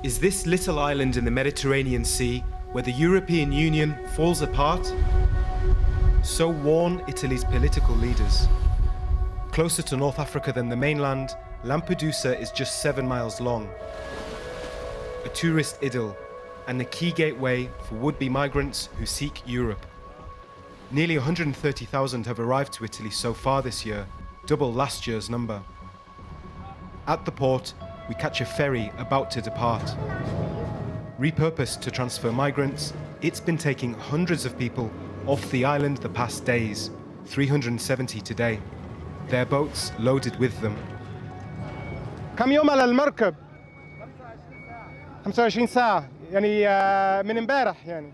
Is this little island in the Mediterranean Sea where the European Union falls apart? So warn Italy's political leaders. Closer to North Africa than the mainland, Lampedusa is just 7 miles long. A tourist idyll and the key gateway for would-be migrants who seek Europe. Nearly 130,000 have arrived to Italy so far this year, double last year's number. At the port, we catch a ferry about to depart. Repurposed to transfer migrants, it's been taking hundreds of people off the island the past days, 370 today. Their boats loaded with them. كم يوم على المركب؟ 25 ساعة يعني من امبارح يعني.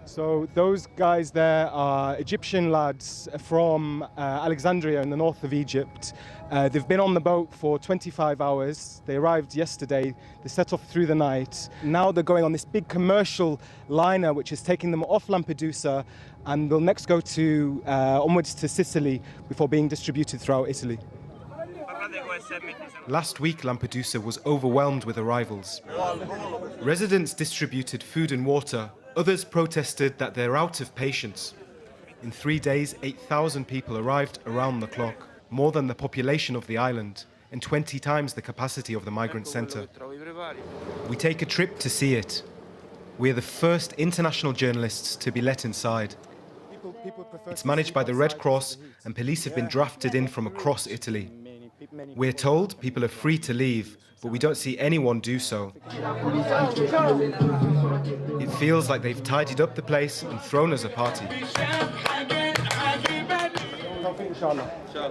So those guys there are Egyptian lads from Alexandria in the north of Egypt. They've been on the boat for 25 hours. They arrived yesterday. They set off through the night. Now they're going on this big commercial liner which is taking them off Lampedusa, and they'll next go to onwards to Sicily before being distributed throughout Italy. Last week, Lampedusa was overwhelmed with arrivals. Residents distributed food and water. Others protested that they're out of patience. In 3 days, 8,000 people arrived around the clock, more than the population of the island, and 20 times the capacity of the migrant center. We take a trip to see it. We are the first international journalists to be let inside. It's managed by the Red Cross, and police have been drafted in from across Italy. We're told people are free to leave, but we don't see anyone do so. It feels like they've tidied up the place and thrown us a party.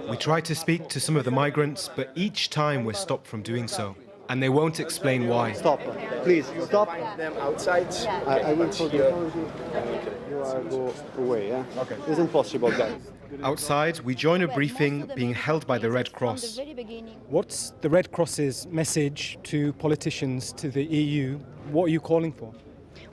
We try to speak to some of the migrants, but each time we're stopped from doing so, and they won't explain why. Stop, please, stop. Them outside. I will tell you. Go away, yeah? Okay. It's impossible, guys. Outside, we join a briefing being held by the Red Cross. What's the Red Cross's message to politicians, to the EU? What are you calling for?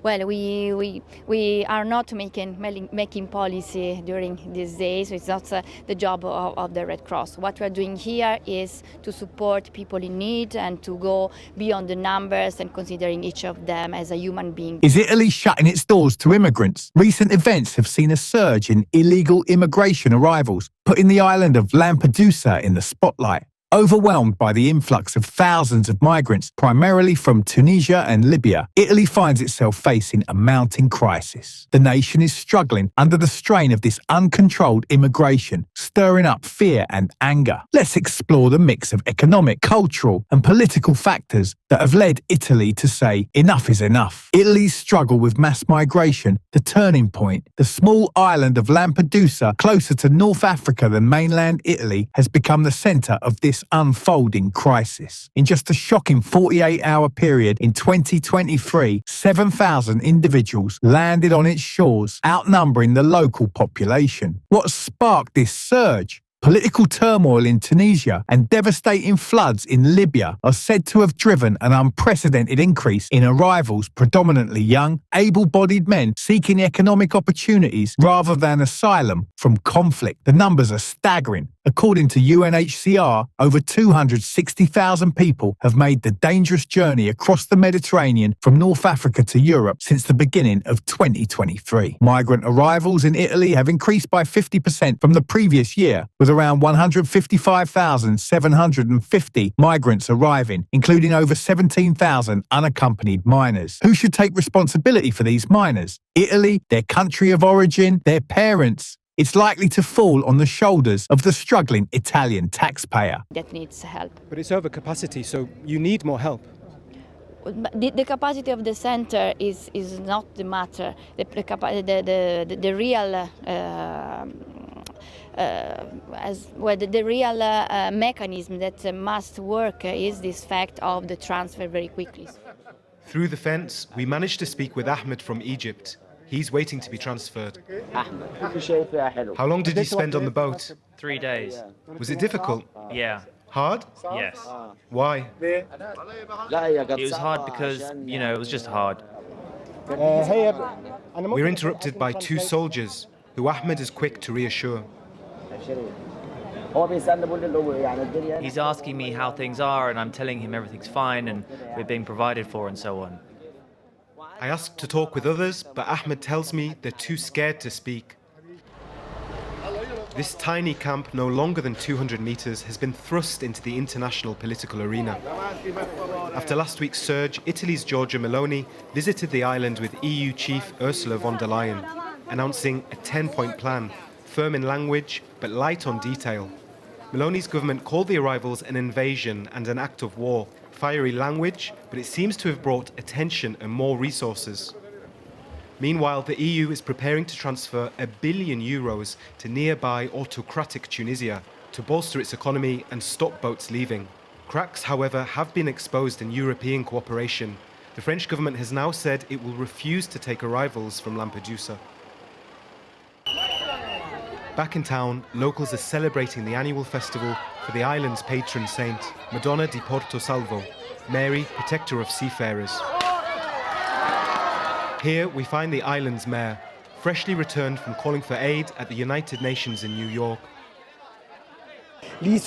Well, we are not making policy during these days. It's not the job of the Red Cross. What we're doing here is to support people in need and to go beyond the numbers and considering each of them as a human being. Is Italy shutting its doors to immigrants? Recent events have seen a surge in illegal immigration arrivals, putting the island of Lampedusa in the spotlight. Overwhelmed by the influx of thousands of migrants, primarily from Tunisia and Libya, Italy finds itself facing a mounting crisis. The nation is struggling under the strain of this uncontrolled immigration, stirring up fear and anger. Let's explore the mix of economic, cultural, and political factors that have led Italy to say enough is enough. Italy's struggle with mass migration, the turning point, the small island of Lampedusa, closer to North Africa than mainland Italy, has become the centre of this unfolding crisis. In just a shocking 48-hour period in 2023, 7,000 individuals landed on its shores, outnumbering the local population. What sparked this surge? Political turmoil in Tunisia and devastating floods in Libya are said to have driven an unprecedented increase in arrivals, predominantly young, able-bodied men seeking economic opportunities rather than asylum from conflict. The numbers are staggering. According to UNHCR, over 260,000 people have made the dangerous journey across the Mediterranean from North Africa to Europe since the beginning of 2023. Migrant arrivals in Italy have increased by 50% from the previous year, with around 155,750 migrants arriving, including over 17,000 unaccompanied minors. Who should take responsibility for these minors? Italy, their country of origin, their parents? It's likely to fall on the shoulders of the struggling Italian taxpayer. That needs help. But it's over capacity, so you need more help. The capacity of the center is not the matter. The real the real mechanism that must work is this fact of the transfer very quickly. Through the fence, we managed to speak with Ahmed from Egypt. He's waiting to be transferred. How long did you spend on the boat? 3 days. Was it difficult? Yeah. Hard? Yes. Why? It was hard because, it was just hard. We're interrupted by 2 soldiers, who Ahmed is quick to reassure. He's asking me how things are, and I'm telling him everything's fine and we're being provided for and so on. I ask to talk with others, but Ahmed tells me they're too scared to speak. This tiny camp, no longer than 200 meters, has been thrust into the international political arena. After last week's surge, Italy's Giorgia Meloni visited the island with EU chief Ursula von der Leyen, announcing a 10-point plan, firm in language but light on detail. Meloni's government called the arrivals an invasion and an act of war. Fiery language, but it seems to have brought attention and more resources. Meanwhile, the EU is preparing to transfer €1 billion to nearby autocratic Tunisia to bolster its economy and stop boats leaving. Cracks, however, have been exposed in European cooperation. The French government has now said it will refuse to take arrivals from Lampedusa. Back in town, locals are celebrating the annual festival for the island's patron saint, Madonna di Porto Salvo, Mary, protector of seafarers. Here we find the island's mayor, freshly returned from calling for aid at the United Nations in New York. The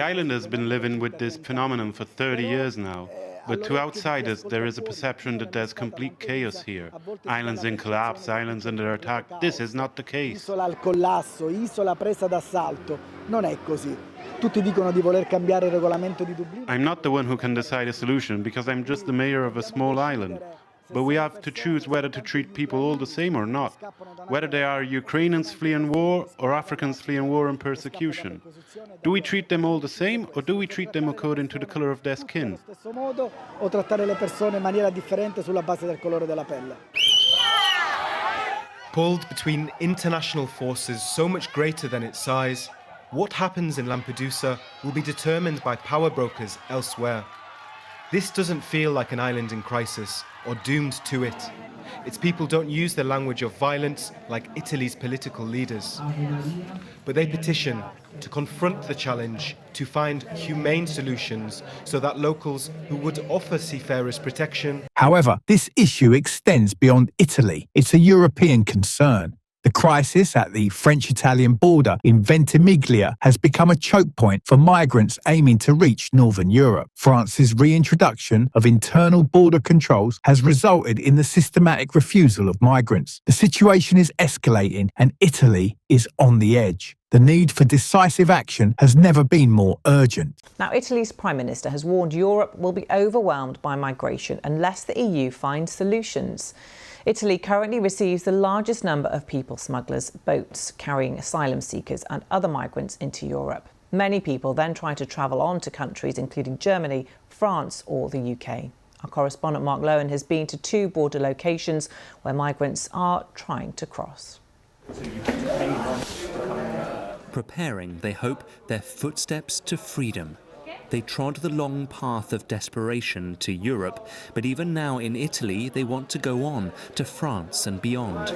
island has been living with this phenomenon for 30 years now. But to outsiders, there is a perception that there's complete chaos here. Islands in collapse, islands under attack. This is not the case. Isola al collasso, isola presa d'assalto. Non è così. Tutti dicono di voler cambiare il regolamento di Dublino. I'm not the one who can decide a solution because I'm just the mayor of a small island. But we have to choose whether to treat people all the same or not. Whether they are Ukrainians fleeing war or Africans fleeing war and persecution. Do we treat them all the same or do we treat them according to the color of their skin? O trattare le persone in maniera differente sulla base del colore della pelle. Pulled between international forces so much greater than its size, what happens in Lampedusa will be determined by power brokers elsewhere. This doesn't feel like an island in crisis or doomed to it. Its people don't use the language of violence like Italy's political leaders. But they petition to confront the challenge, to find humane solutions so that locals who would offer seafarers protection. However, this issue extends beyond Italy. It's a European concern. The crisis at the French-Italian border in Ventimiglia has become a choke point for migrants aiming to reach northern Europe. France's reintroduction of internal border controls has resulted in the systematic refusal of migrants. The situation is escalating and Italy is on the edge. The need for decisive action has never been more urgent. Now, Italy's Prime Minister has warned Europe will be overwhelmed by migration unless the EU finds solutions. Italy currently receives the largest number of people smugglers' boats carrying asylum seekers and other migrants into Europe. Many people then try to travel on to countries including Germany, France or the UK. Our correspondent Mark Lowen has been to 2 border locations where migrants are trying to cross. Preparing, they hope, their footsteps to freedom. They trod the long path of desperation to Europe, but even now in Italy they want to go on to France and beyond.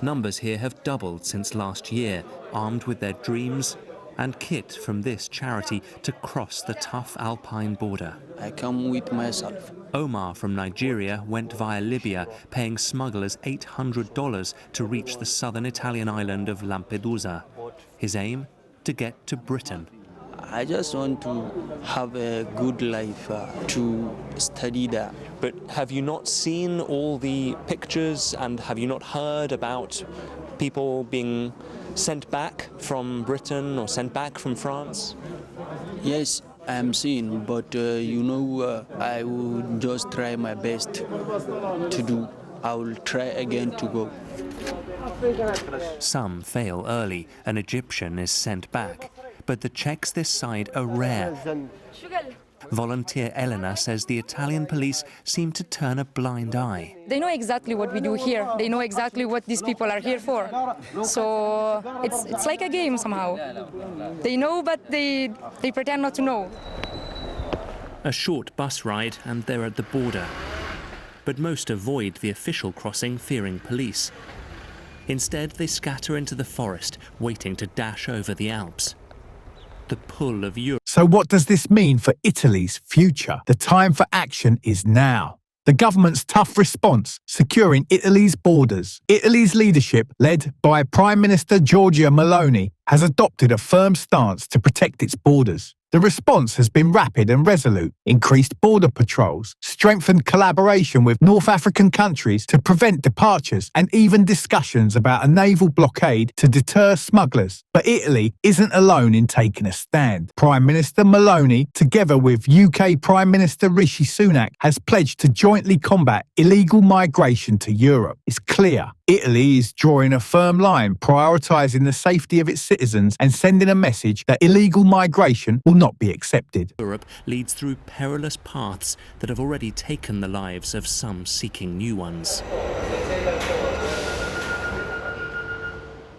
Numbers here have doubled since last year, armed with their dreams and kit from this charity to cross the tough Alpine border. I come with myself. Omar from Nigeria went via Libya, paying smugglers $800 to reach the southern Italian island of Lampedusa. His aim? To get to Britain. I just want to have a good life, to study there. But have you not seen all the pictures and have you not heard about people being sent back from Britain or sent back from France? Yes, I am seeing, but I will just try my best to do. I will try again to go. Some fail early. An Egyptian is sent back. But the checks this side are rare. Volunteer Elena says the Italian police seem to turn a blind eye. They know exactly what we do here. They know exactly what these people are here for. So it's like a game somehow. They know, but they pretend not to know. A short bus ride and they're at the border. But most avoid the official crossing, fearing police. Instead, they scatter into the forest, waiting to dash over the Alps. The pull of Europe. So what does this mean for Italy's future? The time for action is now. the government's tough response securing Italy's borders. Italy's leadership, led by Prime Minister Giorgia Meloni, has adopted a firm stance to protect its borders. The response has been rapid and resolute, increased border patrols, strengthened collaboration with North African countries to prevent departures, and even discussions about a naval blockade to deter smugglers. But Italy isn't alone in taking a stand. Prime Minister Meloni, together with UK Prime Minister Rishi Sunak, has pledged to jointly combat illegal migration to Europe. It's clear Italy is drawing a firm line, prioritising the safety of its citizens and sending a message that illegal migration will not be accepted. Europe leads through perilous paths that have already taken the lives of some seeking new ones.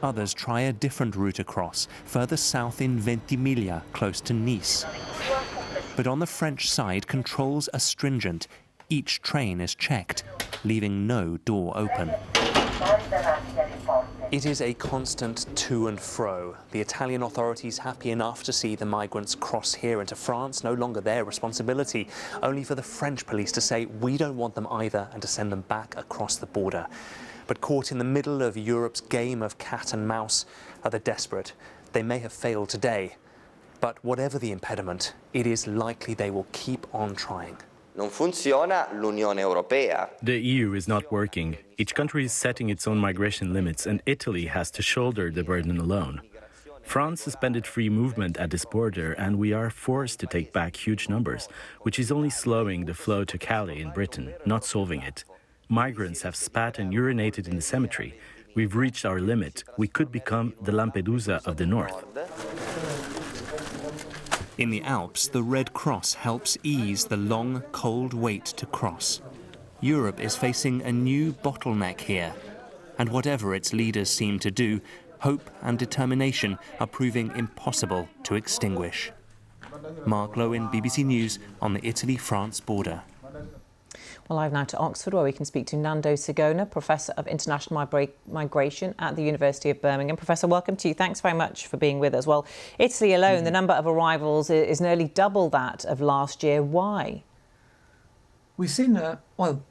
Others try a different route across, further south in Ventimiglia, close to Nice. But on the French side, controls are stringent. Each train is checked, leaving no door open. It is a constant to and fro. The Italian authorities happy enough to see the migrants cross here into France, no longer their responsibility, only for the French police to say we don't want them either and to send them back across the border. But caught in the middle of Europe's game of cat and mouse are the desperate. They may have failed today, but whatever the impediment, it is likely they will keep on trying. Non funziona l'Unione Europea. The EU is not working. Each country is setting its own migration limits, and Italy has to shoulder the burden alone. France suspended free movement at this border, and we are forced to take back huge numbers, which is only slowing the flow to Calais in Britain, not solving it. Migrants have spat and urinated in the cemetery. We've reached our limit. We could become the Lampedusa of the north. In the Alps, the Red Cross helps ease the long, cold wait to cross. Europe is facing a new bottleneck here, and whatever its leaders seem to do, hope and determination are proving impossible to extinguish. Mark Lowen, BBC News, on the Italy-France border. Well, live now to Oxford, where we can speak to Nando Sigona, Professor of International Migration at the University of Birmingham. Professor, welcome to you. Thanks very much for being with us. Well, Italy alone, the number of arrivals is nearly double that of last year. Why? We've seen,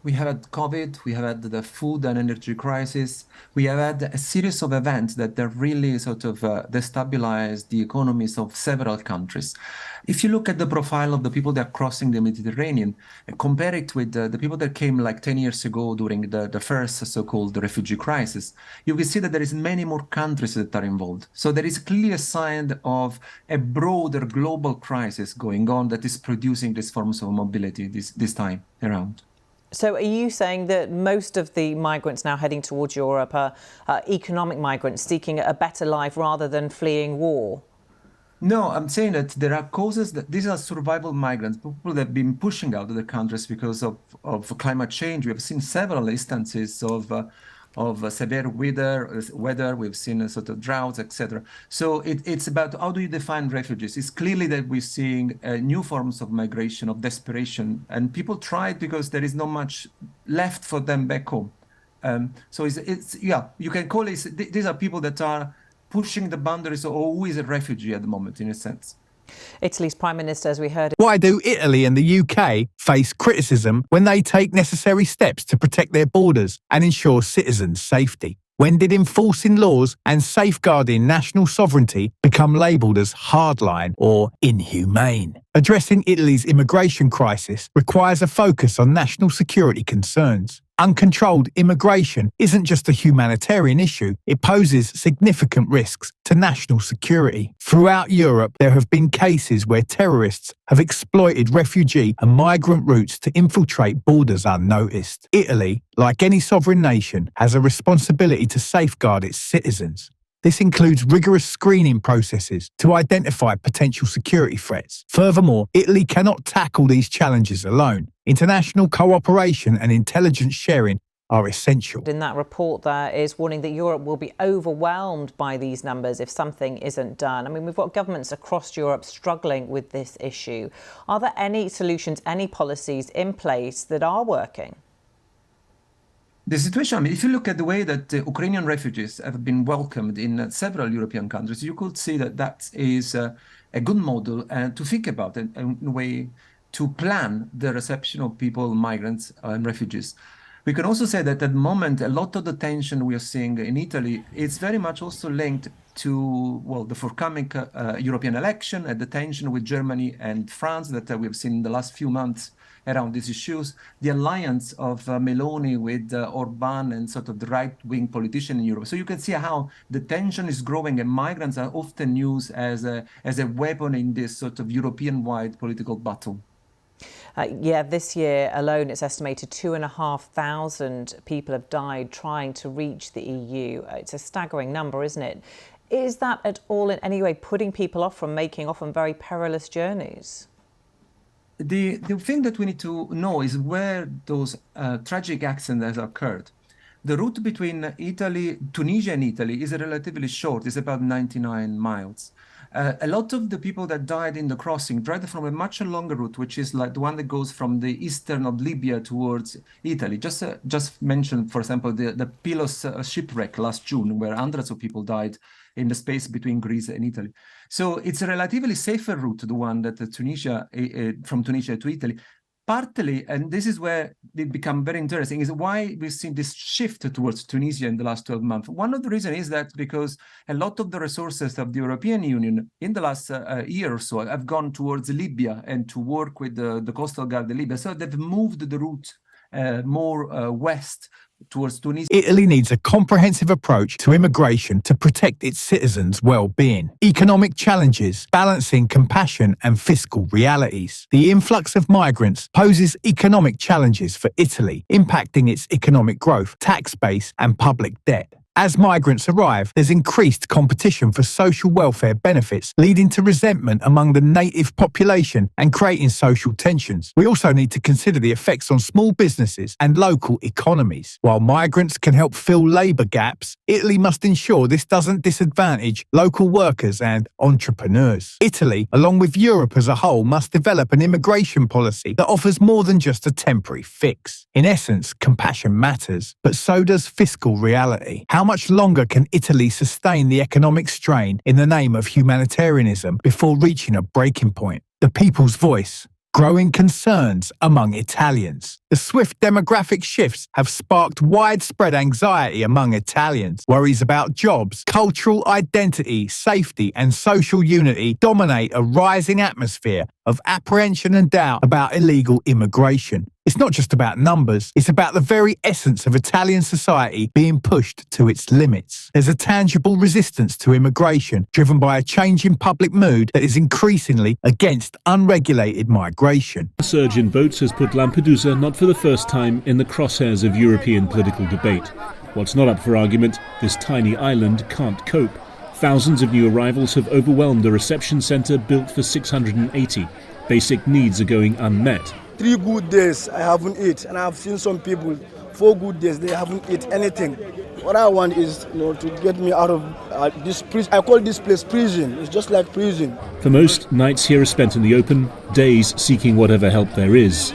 we have had COVID, we have had the food and energy crisis, we have had a series of events that have really sort of destabilized the economies of several countries. If you look at the profile of the people that are crossing the Mediterranean, compare it with the people that came like 10 years ago during the first so-called refugee crisis, you will see that there is many more countries that are involved. So there is clearly a sign of a broader global crisis going on that is producing these forms of mobility this time around. So are you saying that most of the migrants now heading towards Europe are economic migrants seeking a better life rather than fleeing war? No, I'm saying that there are causes that these are survival migrants, people that have been pushing out of the countries because of climate change. We have seen several instances of severe weather. We've seen sort of droughts, etc. So it's about how do you define refugees? It's clearly that we're seeing new forms of migration, of desperation, and people try it because there is not much left for them back home. So you can call it, these are people that are pushing the boundaries of who is a refugee at the moment, in a sense. Italy's Prime Minister, as we heard. Why do Italy and the UK face criticism when they take necessary steps to protect their borders and ensure citizens' safety? When did enforcing laws and safeguarding national sovereignty become labelled as hardline or inhumane? Addressing Italy's immigration crisis requires a focus on national security concerns. Uncontrolled immigration isn't just a humanitarian issue, it poses significant risks to national security. Throughout Europe, there have been cases where terrorists have exploited refugee and migrant routes to infiltrate borders unnoticed. Italy, like any sovereign nation, has a responsibility to safeguard its citizens. This includes rigorous screening processes to identify potential security threats. Furthermore, Italy cannot tackle these challenges alone. International cooperation and intelligence sharing are essential. In that report, there is warning that Europe will be overwhelmed by these numbers if something isn't done. I mean, we've got governments across Europe struggling with this issue. Are there any solutions, any policies in place that are working? The situation, I mean, if you look at the way that Ukrainian refugees have been welcomed in several European countries, you could see that that is a good model to think about in a way to plan the reception of people, migrants and refugees. We can also say that at the moment, a lot of the tension we are seeing in Italy is very much also linked to, well, the forthcoming European election and the tension with Germany and France that we've seen in the last few months around these issues, the alliance of Meloni with Orban and sort of the right-wing politician in Europe. So you can see how the tension is growing, and migrants are often used as a weapon in this sort of European-wide political battle. Yeah, this year alone, it's estimated 2,500 people have died trying to reach the EU. It's a staggering number, isn't it? Is that at all in any way putting people off from making often very perilous journeys? The thing that we need to know is where those tragic accidents have occurred. The route between Tunisia and Italy is relatively short. It's about 99 miles. A lot of the people that died in the crossing died from a much longer route, which is like the one that goes from the eastern of Libya towards Italy. Just mention, for example, the Pylos shipwreck last June, where hundreds of people died in the space between Greece and Italy. So it's a relatively safer route, the one that from Tunisia to Italy. Partly, and this is where it becomes very interesting, is why we've seen this shift towards Tunisia in the last 12 months. One of the reasons is that because a lot of the resources of the European Union in the last year or so have gone towards Libya and to work with the Coastal Guard of Libya. So they've moved the route more west towards Tunisia. Italy needs a comprehensive approach to immigration to protect its citizens' well-being. Economic challenges, balancing compassion and fiscal realities. The influx of migrants poses economic challenges for Italy, impacting its economic growth, tax base and public debt. As migrants arrive, there's increased competition for social welfare benefits, leading to resentment among the native population and creating social tensions. We also need to consider the effects on small businesses and local economies. While migrants can help fill labour gaps, Italy must ensure this doesn't disadvantage local workers and entrepreneurs. Italy, along with Europe as a whole, must develop an immigration policy that offers more than just a temporary fix. In essence, compassion matters, but so does fiscal reality. How much longer can Italy sustain the economic strain in the name of humanitarianism before reaching a breaking point? The people's voice. Growing concerns among Italians. The swift demographic shifts have sparked widespread anxiety among Italians. Worries about jobs, cultural identity, safety, and social unity dominate a rising atmosphere of apprehension and doubt about illegal immigration. It's not just about numbers, it's about the very essence of Italian society being pushed to its limits. There's a tangible resistance to immigration, driven by a change in public mood that is increasingly against unregulated migration. The surge in boats has put Lampedusa not for the first time in the crosshairs of European political debate. What's not up for argument, this tiny island can't cope. Thousands of new arrivals have overwhelmed the reception centre built for 680. Basic needs are going unmet. 3 good days I haven't eaten, and I've seen some people 4 good days they haven't eaten anything. What I want is, to get me out of this prison. I call this place prison. It's just like prison. For most, nights here are spent in the open, days seeking whatever help there is.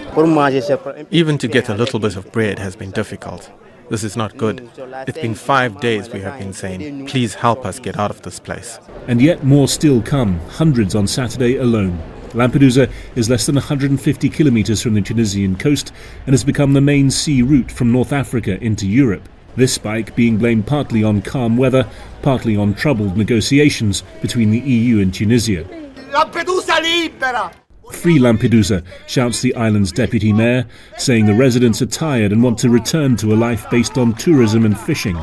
Even to get a little bit of bread has been difficult. This is not good. It's been 5 days we have been saying, please help us get out of this place. And yet more still come, hundreds on Saturday alone. Lampedusa is less than 150 kilometres from the Tunisian coast and has become the main sea route from North Africa into Europe. This spike being blamed partly on calm weather, partly on troubled negotiations between the EU and Tunisia. Lampedusa libera! Free Lampedusa, shouts the island's deputy mayor, saying the residents are tired and want to return to a life based on tourism and fishing.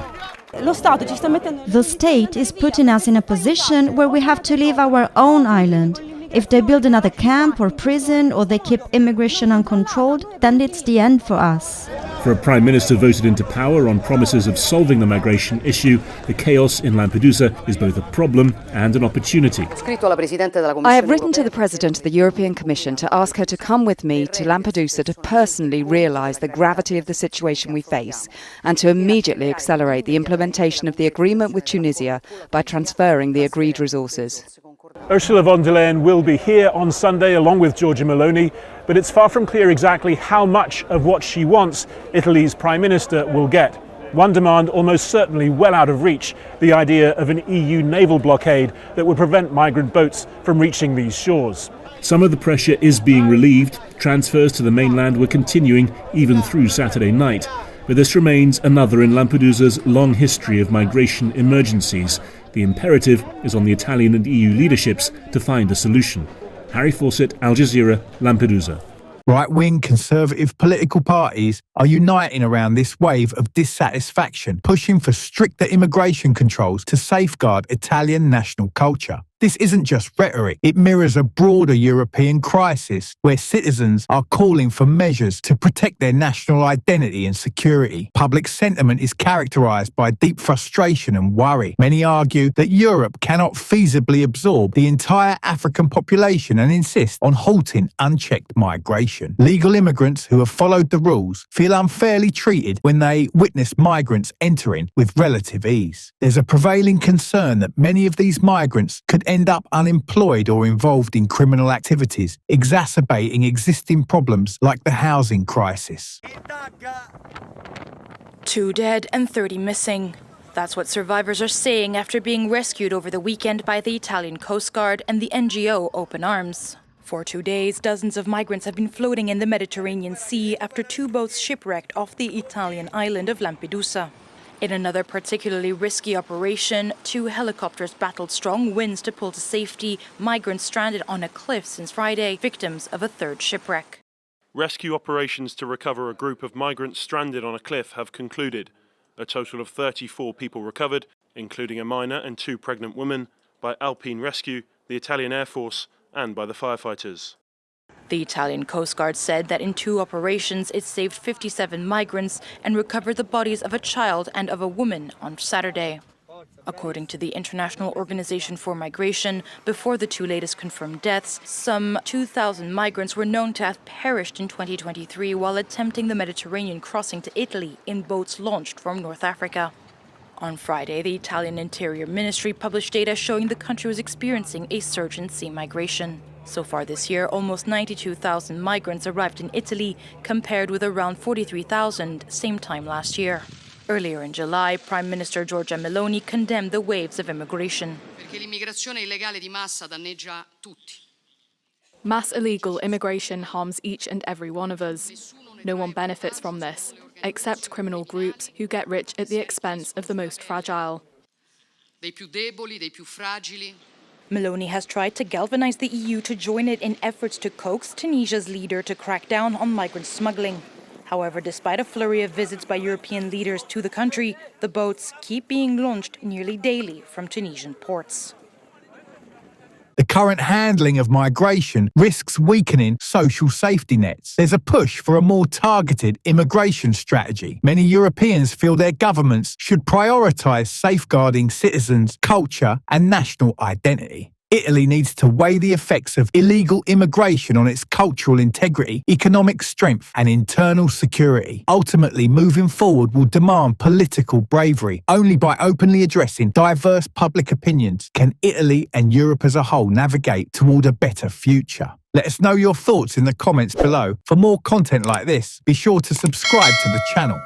The state is putting us in a position where we have to leave our own island. If they build another camp or prison, or they keep immigration uncontrolled, then it's the end for us. For a prime minister voted into power on promises of solving the migration issue, the chaos in Lampedusa is both a problem and an opportunity. I have written to the President of the European Commission to ask her to come with me to Lampedusa to personally realise the gravity of the situation we face and to immediately accelerate the implementation of the agreement with Tunisia by transferring the agreed resources. Ursula von der Leyen will be here on Sunday along with Giorgia Meloni, but it's far from clear exactly how much of what she wants Italy's Prime Minister will get. One demand almost certainly well out of reach, the idea of an EU naval blockade that would prevent migrant boats from reaching these shores. Some of the pressure is being relieved. Transfers to the mainland were continuing even through Saturday night. But this remains another in Lampedusa's long history of migration emergencies. The imperative is on the Italian and EU leaderships to find a solution. Harry Fawcett, Al Jazeera, Lampedusa. Right-wing conservative political parties are uniting around this wave of dissatisfaction, pushing for stricter immigration controls to safeguard Italian national culture. This isn't just rhetoric, it mirrors a broader European crisis where citizens are calling for measures to protect their national identity and security. Public sentiment is characterised by deep frustration and worry. Many argue that Europe cannot feasibly absorb the entire African population and insist on halting unchecked migration. Legal immigrants who have followed the rules feel unfairly treated when they witness migrants entering with relative ease. There's a prevailing concern that many of these migrants could end up unemployed or involved in criminal activities, exacerbating existing problems like the housing crisis. 2 dead and 30 missing. That's what survivors are saying after being rescued over the weekend by the Italian Coast Guard and the NGO Open Arms. For 2 days, dozens of migrants have been floating in the Mediterranean Sea after 2 boats shipwrecked off the Italian island of Lampedusa. In another particularly risky operation, 2 helicopters battled strong winds to pull to safety migrants stranded on a cliff since Friday, victims of a 3rd shipwreck. Rescue operations to recover a group of migrants stranded on a cliff have concluded. A total of 34 people recovered, including a minor and 2 pregnant women, by Alpine Rescue, the Italian Air Force, and by the firefighters. The Italian Coast Guard said that in 2 operations it saved 57 migrants and recovered the bodies of a child and of a woman on Saturday. According to the International Organization for Migration, before the 2 latest confirmed deaths, some 2,000 migrants were known to have perished in 2023 while attempting the Mediterranean crossing to Italy in boats launched from North Africa. On Friday, the Italian Interior Ministry published data showing the country was experiencing a surge in sea migration. So far this year, almost 92,000 migrants arrived in Italy, compared with around 43,000 same time last year. Earlier in July, Prime Minister Giorgia Meloni condemned the waves of immigration. Mass illegal immigration harms each and every one of us. No one benefits from this, except criminal groups who get rich at the expense of the most fragile. Meloni has tried to galvanize the EU to join it in efforts to coax Tunisia's leader to crack down on migrant smuggling. However, despite a flurry of visits by European leaders to the country, the boats keep being launched nearly daily from Tunisian ports. The current handling of migration risks weakening social safety nets. There's a push for a more targeted immigration strategy. Many Europeans feel their governments should prioritise safeguarding citizens' culture and national identity. Italy needs to weigh the effects of illegal immigration on its cultural integrity, economic strength and internal security. Ultimately, moving forward will demand political bravery. Only by openly addressing diverse public opinions can Italy and Europe as a whole navigate toward a better future. Let us know your thoughts in the comments below. For more content like this, be sure to subscribe to the channel.